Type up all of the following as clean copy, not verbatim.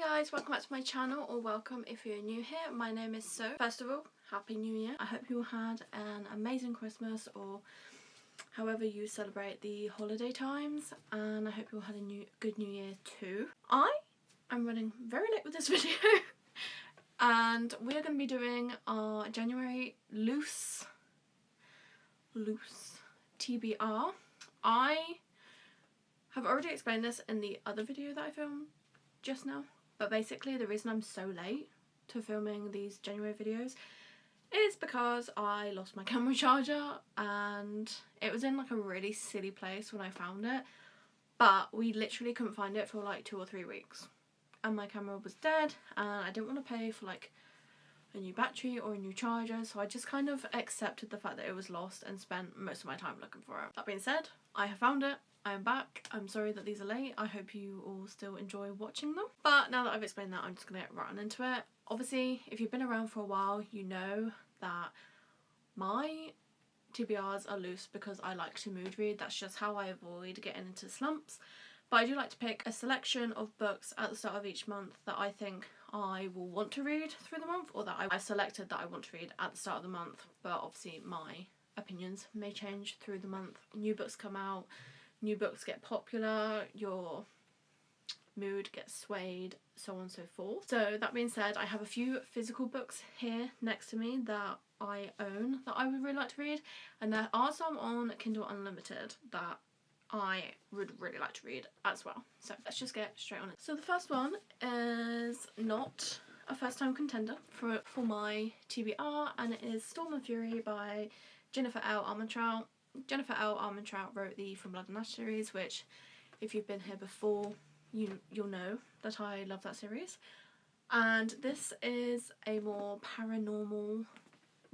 guys, welcome back to my channel, or welcome if you're new here. My name is So. First of all, Happy New Year. I hope you all had an amazing Christmas or however you celebrate the holiday times, and I hope you all had a good New Year too. I am running very late with this video and we are going to be doing our January loose TBR. I have already explained this in the other video that I filmed just now, but basically the reason I'm so late to filming these January videos is because I lost my camera charger and it was in like a really silly place when I found it, but we literally couldn't find it for like 2 or 3 weeks and my camera was dead and I didn't want to pay for like a new battery or a new charger, so I just kind of accepted the fact that it was lost and spent most of my time looking for it. That being said, I have found it. I am back. I'm sorry that these are late. I hope you all still enjoy watching them. But now that I've explained that, I'm just going to get right on into it. Obviously, if you've been around for a while, you know that my TBRs are loose because I like to mood read. That's just how I avoid getting into slumps. But I do like to pick a selection of books at the start of each month that I think I will want to read through the month, or that I've selected that I want to read at the start of the month. But obviously my opinions may change through the month. New books come out. New books get popular, your mood gets swayed, so on and so forth. So that being said, I have a few physical books here next to me that I own that I would really like to read, and there are some on Kindle Unlimited that I would really like to read as well. So let's just get straight on it. So the first one is not a first time contender for my TBR, and it is Storm and Fury by Jennifer L. Armentrout. Jennifer L. Armentrout wrote the From Blood and Ash series, which if you've been here before, you'll know that I love that series. And this is a more paranormal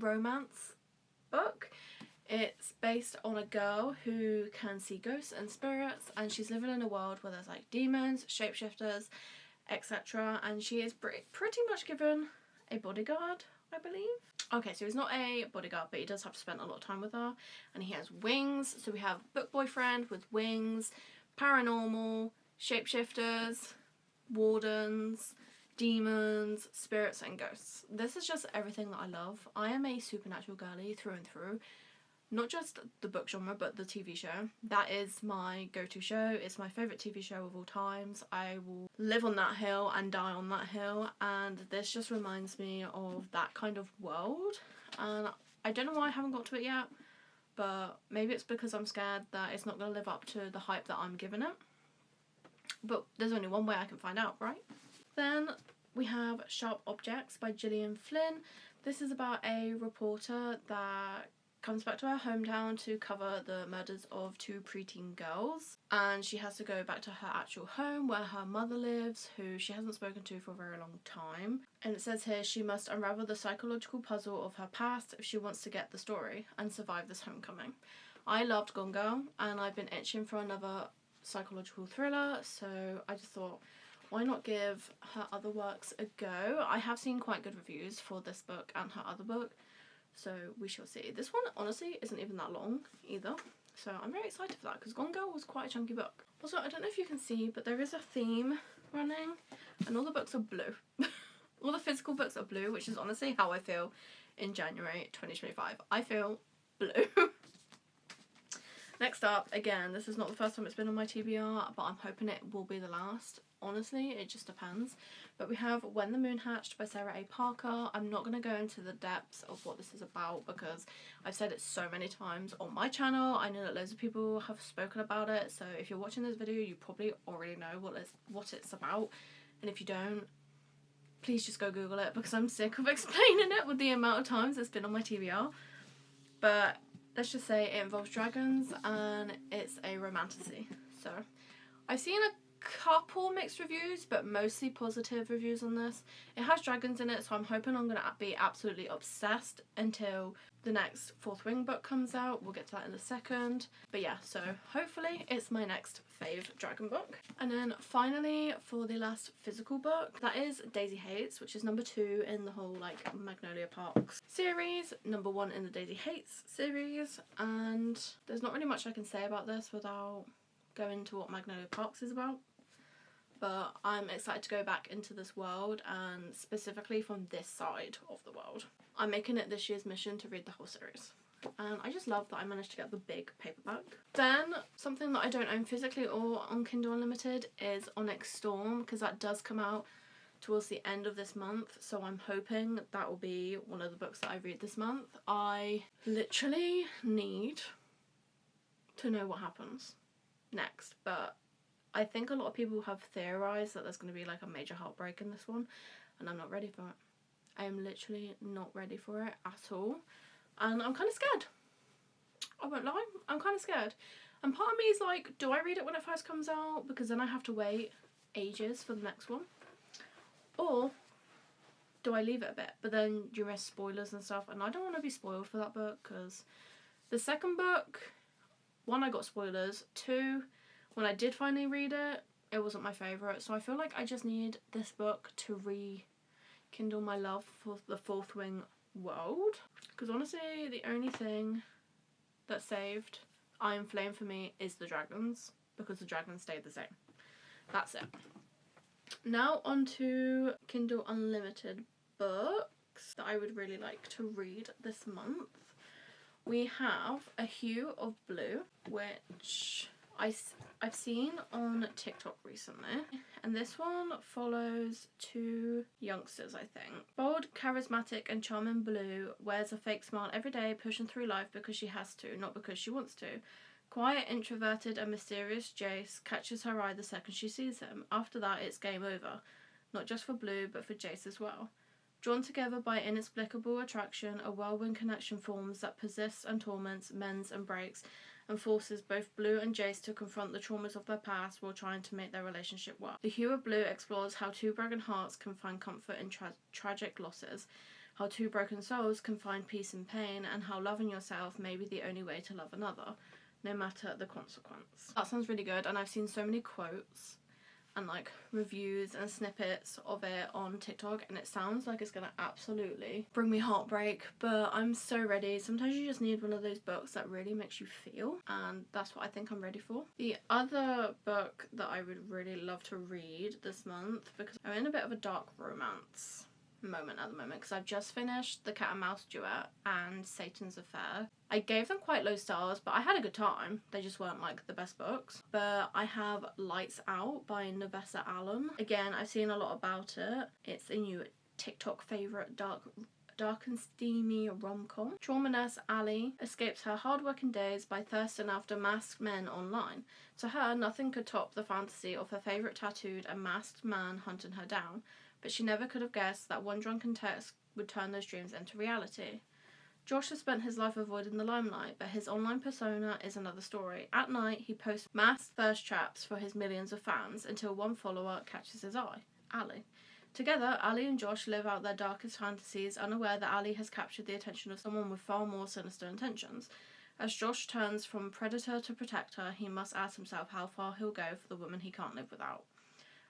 romance book. It's based on a girl who can see ghosts and spirits, and she's living in a world where there's like demons, shapeshifters, etc. And she is pretty much given a bodyguard, I believe. Okay, so he's not a bodyguard, but he does have to spend a lot of time with her, and he has wings. So we have book boyfriend with wings, paranormal, shapeshifters, wardens, demons, spirits and ghosts. This is just everything that I love. I am a supernatural girly through and through. Not just the book genre, but the TV show. That is my go-to show. It's my favourite TV show of all times. I will live on that hill and die on that hill, and this just reminds me of that kind of world. And I don't know why I haven't got to it yet, but maybe it's because I'm scared that it's not going to live up to the hype that I'm giving it. But there's only one way I can find out, right? Then we have Sharp Objects by Gillian Flynn. This is about a reporter that comes back to her hometown to cover the murders of 2 preteen girls, and she has to go back to her actual home where her mother lives, who she hasn't spoken to for a very long time. And it says here she must unravel the psychological puzzle of her past if she wants to get the story and survive this homecoming. I loved Gone Girl, and I've been itching for another psychological thriller, so I just thought, why not give her other works a go? I have seen quite good reviews for this book and her other book, so we shall see. This one honestly isn't even that long either, so I'm very excited for that because Gone Girl was quite a chunky book. Also, I don't know if you can see, but there is a theme running and all the books are blue. All the physical books are blue, which is honestly how I feel in January 2025. I feel blue. Next up, again, this is not the first time it's been on my TBR, but I'm hoping it will be the last. Honestly, it just depends. But we have When the Moon Hatched by Sarah A. Parker. I'm not going to go into the depths of what this is about because I've said it so many times on my channel. I know that loads of people have spoken about it, so if you're watching this video, you probably already know what it's about. And if you don't, please just go Google it because I'm sick of explaining it with the amount of times it's been on my TBR. But let's just say it involves dragons and it's a romantasy. So I've seen a couple mixed reviews, but mostly positive reviews on this. It has dragons in it, so I'm hoping I'm going to be absolutely obsessed until the next Fourth Wing book comes out. We'll get to that in a second. But yeah, so hopefully it's my next fave dragon book. And then finally, for the last physical book, that is Daisy Hates, which is number 2 in the whole like Magnolia Parks series, number 1 in the Daisy Hates series, and there's not really much I can say about this without going into what Magnolia Parks is about. but I'm excited to go back into this world, and specifically from this side of the world. I'm making it this year's mission to read the whole series. And I just love that I managed to get the big paperback. Then, something that I don't own physically or on Kindle Unlimited is Onyx Storm, because that does come out towards the end of this month, so I'm hoping that will be one of the books that I read this month. I literally need to know what happens next, but I think a lot of people have theorised that there's going to be like a major heartbreak in this one, and I'm not ready for it. I am literally not ready for it at all. And I'm kind of scared. I won't lie, I'm kind of scared. And part of me is like, do I read it when it first comes out? Because then I have to wait ages for the next one. Or do I leave it a bit? But then you miss spoilers and stuff. And I don't want to be spoiled for that book. Because the second book, one, I got spoilers. Two, when I did finally read it, it wasn't my favourite. So I feel like I just need this book to rekindle my love for the Fourth Wing world. Because honestly, the only thing that saved Iron Flame for me is the dragons, because the dragons stayed the same. That's it. Now on to Kindle Unlimited books that I would really like to read this month. We have A Hue of Blue, which I've seen on TikTok recently, and this one follows two youngsters, I think. Bold, charismatic and charming Blue wears a fake smile every day, pushing through life because she has to, not because she wants to. Quiet, introverted and mysterious Jace catches her eye the second she sees him. After that, it's game over. Not just for Blue, but for Jace as well. Drawn together by inexplicable attraction, a whirlwind connection forms that persists and torments, mends and breaks, and forces both Blue and Jace to confront the traumas of their past while trying to make their relationship work. The Hue of Blue explores how two broken hearts can find comfort in tragic losses, how two broken souls can find peace in pain, and how loving yourself may be the only way to love another, no matter the consequence. That sounds really good, and I've seen so many quotes and like reviews and snippets of it on TikTok, and it sounds like it's gonna absolutely bring me heartbreak, but I'm so ready. Sometimes you just need one of those books that really makes you feel, and that's what I think I'm ready for. The other book that I would really love to read this month, because I'm in a bit of a dark romance moment at the moment, because I've just finished The Cat and Mouse Duet and Satan's Affair. I gave them quite low stars, but I had a good time. They just weren't like the best books. But I have Lights Out by Navessa Allen. Again, I've seen a lot about it. It's a new TikTok favourite dark and steamy rom-com. Trauma nurse Ali escapes her hard-working days by thirsting after masked men online. To her, nothing could top the fantasy of her favourite tattooed and masked man hunting her down, but she never could have guessed that one drunken text would turn those dreams into reality. Josh has spent his life avoiding the limelight, but his online persona is another story. At night, he posts mass thirst traps for his millions of fans until one follower catches his eye, Ali. Together, Ali and Josh live out their darkest fantasies, unaware that Ali has captured the attention of someone with far more sinister intentions. As Josh turns from predator to protector, he must ask himself how far he'll go for the woman he can't live without.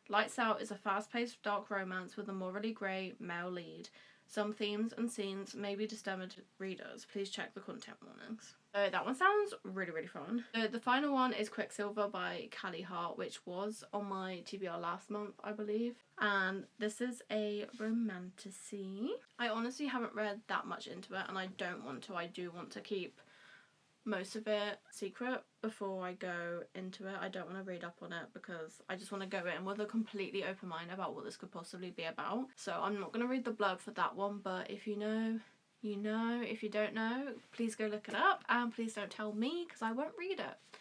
Lights Out is a fast-paced dark romance with a morally grey male lead. Some themes and scenes may be disturbing to readers. Please check the content warnings. That one sounds really, really fun. The final one is Quicksilver by Callie Hart, which was on my TBR last month, I believe. And this is a romantasy. I honestly haven't read that much into it, and I don't want to. I do want to keep most of it secret before I go into it. I don't want to read up on it because I just want to go in with a completely open mind about what this could possibly be about. So I'm not going to read the blurb for that one, but if you know, you know. If you don't know, please go look it up, and please don't tell me because I won't read it.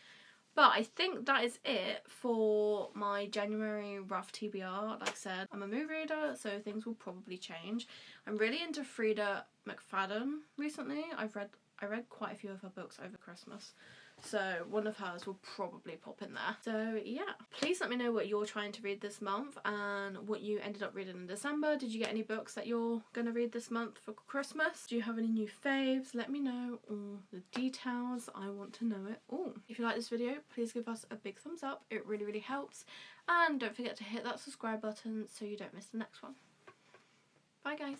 But I think that is it for my January rough TBR. Like I said, I'm a mood reader, so things will probably change. I'm really into Frida McFadden recently. I read quite a few of her books over Christmas, so one of hers will probably pop in there. So yeah, please let me know what you're trying to read this month and what you ended up reading in December. Did you get any books that you're gonna read this month for Christmas? Do you have any new faves? Let me know all the details. I want to know it all. If you like this video, please give us a big thumbs up. It really, really helps. And don't forget to hit that subscribe button so you don't miss the next one. Bye guys.